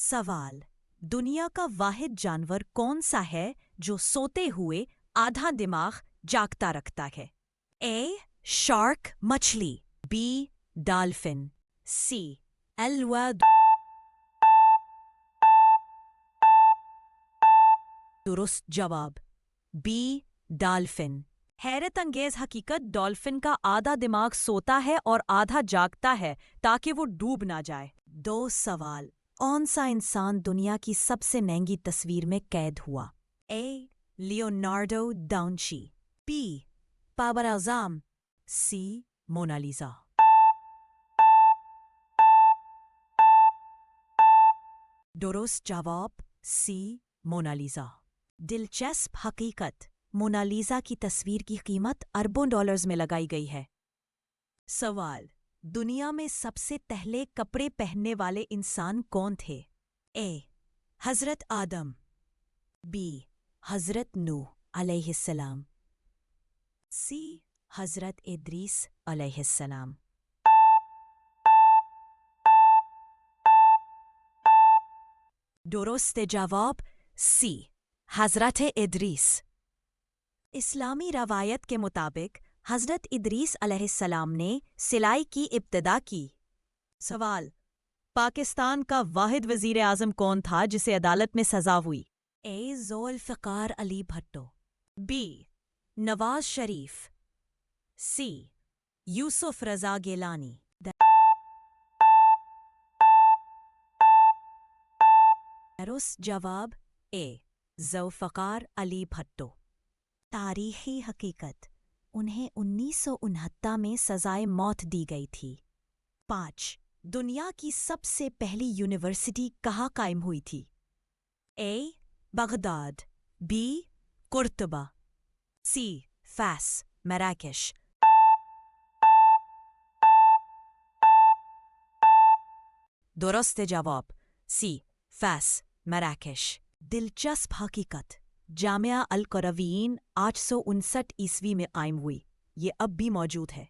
सवाल, दुनिया का वाहिद जानवर कौन सा है जो सोते हुए आधा दिमाग जागता रखता है? ए. शार्क मछली, बी. डॉल्फिन, सी. एल्वा। दुरुस्त जवाब बी. डॉल्फिन। हैरत अंगेज हकीकत, डॉल्फिन का आधा दिमाग सोता है और आधा जागता है ताकि वो डूब ना जाए। 2 सवाल, कौन सा इंसान दुनिया की सबसे महंगी तस्वीर में कैद हुआ? A. Leonardo da Vinci, B. Babar Azam, C. Mona Lisa. दुरुस्त जवाब सी. मोनालिसा। दिलचस्प हकीकत, मोनालिसा की तस्वीर की कीमत अरबों डॉलर्स में लगाई गई है। सवाल, दुनिया में सबसे पहले कपड़े पहनने वाले इंसान कौन थे? ए. हजरत आदम, बी. हजरत नूह अलैहिस्सलाम, सी. हजरत इद्रीस अलैहिस्सलाम। दुरुस्त जवाब सी. हजरत इद्रीस। इस्लामी रवायत के मुताबिक हजरत इद्रीस अलैहिस्सलाम ने सिलाई की इब्तिदा की। सवाल, पाकिस्तान का वाहिद वजीर आजम कौन था जिसे अदालत में सजा हुई? ए. ज़ुल्फ़िकार अली भुट्टो, बी. नवाज शरीफ, सी. यूसुफ रजा गिलानी। दुरुस्त जवाब ए. ज़ुल्फ़िकार अली भुट्टो। तारीखी हकीकत, उन्हें 1969 में सजाए मौत दी गई थी। 5. दुनिया की सबसे पहली यूनिवर्सिटी कहाँ कायम हुई थी? ए. Baghdad, B. कुर्तुबा, सी. फास मराकेश। दुरुस्त जवाब सी. फास मराकेश। दिलचस्प हकीकत, जामिया अल क़रवीन 859 ईस्वी में कायम हुई। ये अब भी मौजूद है।